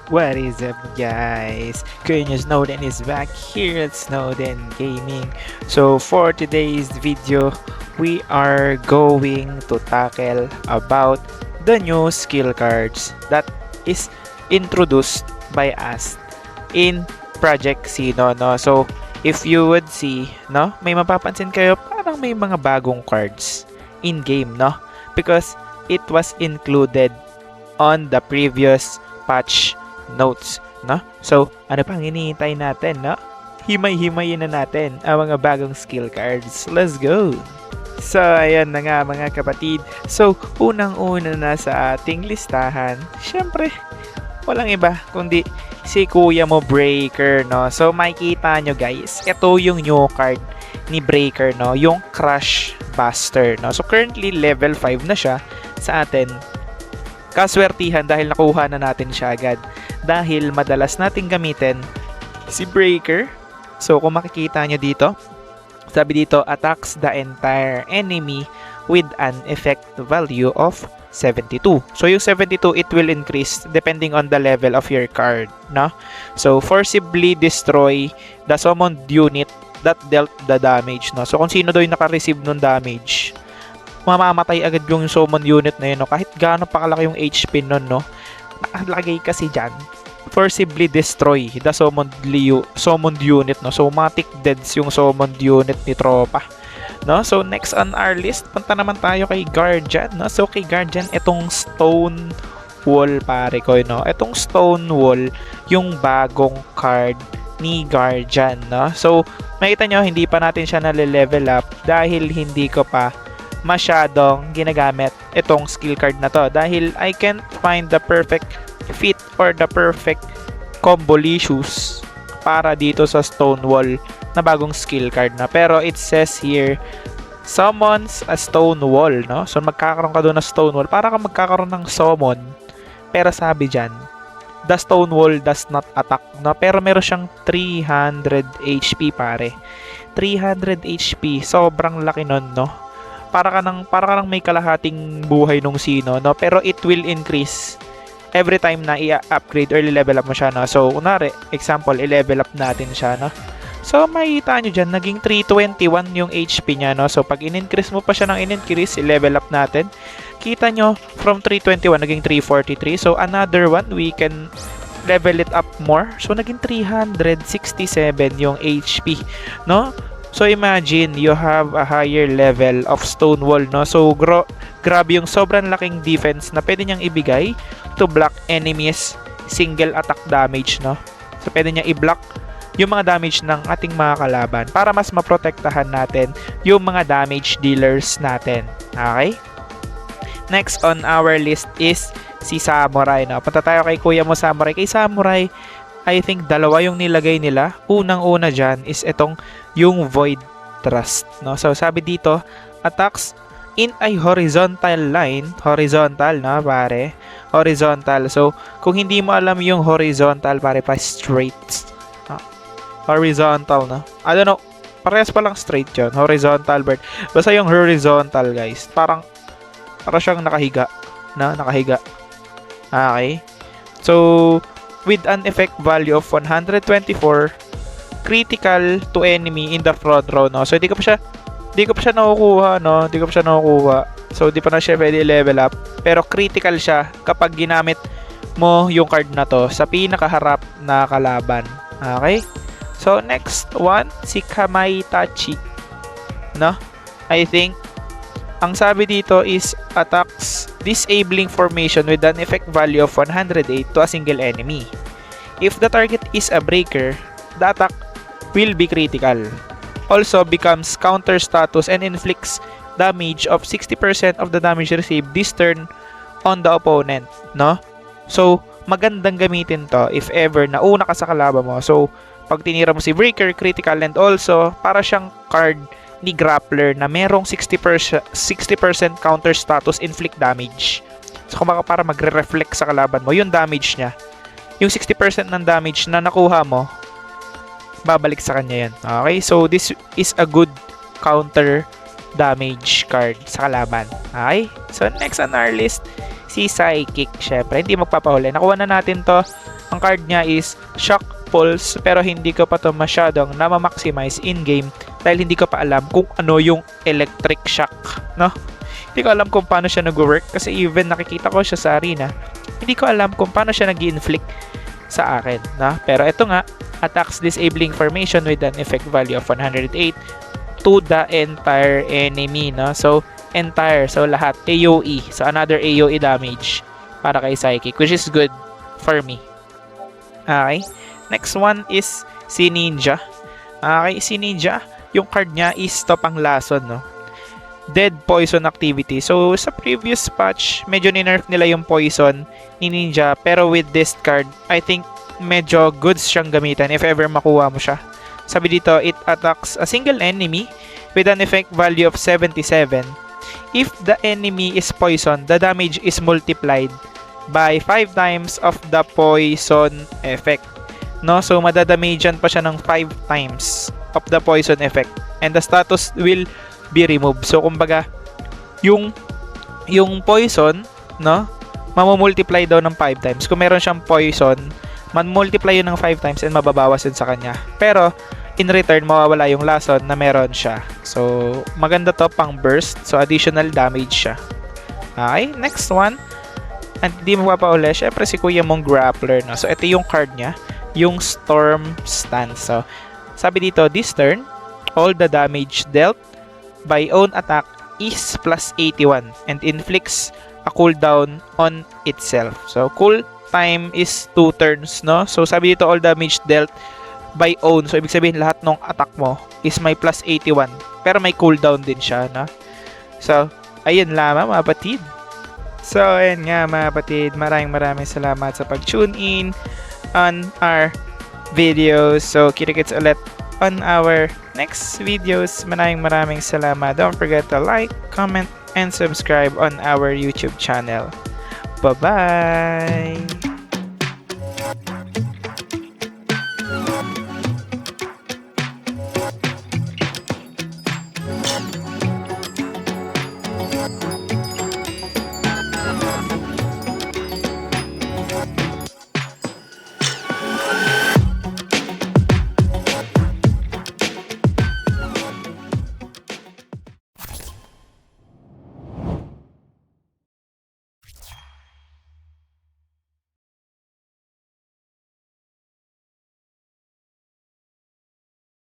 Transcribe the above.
What is up, guys? Kuya Snowden is back here at Snowden Gaming. So for today's video, we are going to tackle about the new skill cards that is introduced by us in Project Sino, no? So if you would see, no, may mapapansin kayo parang may mga bagong cards in game, no? Because it was included on the previous patch notes, no? So, ano pang hinihintay natin, no? Himay-himayin na natin ang mga bagong skill cards. Let's go! So, ayan na nga mga kapatid. So, unang-una na sa ating listahan, syempre, walang iba kundi si Kuya mo Breaker, no? So, makikita nyo guys, ito yung new card ni Breaker, no? Yung Crush Buster, no? So, currently level 5 na siya sa atin. Kaswertihan dahil nakuha na natin siya agad. Dahil madalas nating gamitin si Breaker. So kung makikita nyo dito, sabi dito, attacks the entire enemy with an effect value of 72. So yung 72, it will increase depending on the level of your card, no? So forcibly destroy the summoned unit that dealt the damage, no? So kung sino daw yung naka-receive ng damage, mamamatay agad yung summon unit na yun, no? Kahit gaano pa kalaki yung HP nun, no? Nakalagay kasi dyan, forcibly destroy the summoned unit, no? So matic deads yung summoned unit ni tropa, no? So next on our list, punta naman tayo kay Guardian, no? So kay Guardian, itong Stone Wall, pare ko, no? Itong Stone Wall, yung bagong card ni Guardian, no? So makita nyo, hindi pa natin siya nale-level up dahil hindi ko pa masyadong ginagamit itong skill card na to dahil I can't find the perfect fit or the perfect combolicious para dito sa Stonewall na bagong skill card na. Pero it says here, summons a Stonewall, no? So magkakaroon ka doon ng Stonewall para ka magkakaroon ng summon, pero sabi dyan, the Stonewall does not attack, no? Pero meron siyang 300 HP, pare. 300 HP, sobrang laki nun, no? Para ka nang may kalahating buhay nung sino, no? Pero it will increase every time na i-upgrade or i-level up mo siya, no? So, kunwari, example, i-level up natin siya, no? So, makikita nyo dyan, naging 321 yung HP niya, no? So, pag in-increase mo pa siya ng in-increase, i-level up natin, kita nyo, from 321, naging 343. So, another one, we can level it up more. So, naging 367 yung HP, no? So imagine you have a higher level of Stonewall, no? So grabe yung sobrang laking defense na pwede niyang ibigay to block enemies single attack damage, no? So pwede niya i-block yung mga damage ng ating mga kalaban para mas maprotektahan natin yung mga damage dealers natin. Okay? Next on our list is si Samurai, no? Punta tayo kay Kuya mo Samurai. Kay Samurai, I think dalawa yung nilagay nila. Unang-una dyan is itong yung Void Thrust, no? So sabi dito, attacks in a horizontal line. Horizontal, no, pare? Horizontal. So kung hindi mo alam yung horizontal, pare, pa straight. Horizontal, no? I don't know. Parehas pa lang straight yun. Horizontal bird. Basta yung horizontal, guys. Parang siyang nakahiga. No? Nakahiga. Okay. So with an effect value of 124, critical to enemy in the front row, no? So di ko pa siya nakukuha, no? Di ko pa siya nakukuha. So di pa na siya pwede level up, pero critical siya kapag ginamit mo yung card na to sa pinakaharap na kalaban. Okay? So next one, si Kamaitachi, no? I think ang sabi dito is attacks disabling formation with an effect value of 108 to a single enemy. If the target is a breaker, the attack will be critical. Also becomes counter status and inflicts damage of 60% of the damage received this turn on the opponent, no? So magandang gamitin to if ever nauna ka sa kalaban mo. So pag tinira mo si breaker, critical, and also para siyang card ni Grappler na merong 60% counter status inflict damage. So kung para magre-reflect sa kalaban mo yung damage niya, yung 60% ng damage na nakuha mo, babalik sa kanya yan. Okay? So this is a good counter damage card sa kalaban. Okay? So next on our list, si Psychic. Syempre, hindi magpapahuli. Nakuha na natin to Ang card niya is Shock Pulse, pero hindi ko pa to masyadong na-maximize in-game dahil hindi ko pa alam kung ano yung electric shock, no? Hindi ko alam kung paano siya nag-work kasi even nakikita ko siya sa arena, hindi ko alam kung paano siya nag-inflict sa akin, no? Pero ito nga, attacks disabling formation with an effect value of 108 to the entire enemy, no? So, entire, so lahat, AoE. So, another AoE damage para kay Psychic, which is good for me. Okay. Next one is si Ninja. Okay, si Ninja, yung card niya is to pang lason, no? Dead poison activity. So, sa previous patch, medyo ninerf nila yung poison ni Ninja. Pero with this card, I think medyo goods siyang gamitan if ever makuha mo siya. Sabi dito, it attacks a single enemy with an effect value of 77. If the enemy is poisoned, the damage is multiplied by 5 times of the poison effect. No? So, madadamagean pa siya ng 5 times of the poison effect. And the status will be removed. So, kumbaga, yung poison, no? Mamumultiply daw ng 5 times. Kung meron siyang poison, man-multiply yun ng 5 times and mababawas yun sa kanya. Pero, in return, mawawala yung lason na meron siya. So, maganda to pang burst. So, additional damage siya. Okay, next one. At di mo pa uli, syempre si Kuya mong grappler, no? So, ito yung card niya, yung Storm Stance. So, sabi dito, this turn, all the damage dealt by own attack is plus 81 and inflicts a cooldown on itself. So, cool time is 2 turns, no? So, sabi dito, all damage dealt by own. So, ibig sabihin, lahat ng attack mo is may plus 81. Pero may cooldown din siya, no? So, ayun lamang, mga patid. So, ayun nga mga kapatid, maraming salamat sa pag-tune in on our videos. So, kita-kits ulit on our next videos. Maraming salamat. Don't forget to like, comment, and subscribe on our YouTube channel. Bye-bye!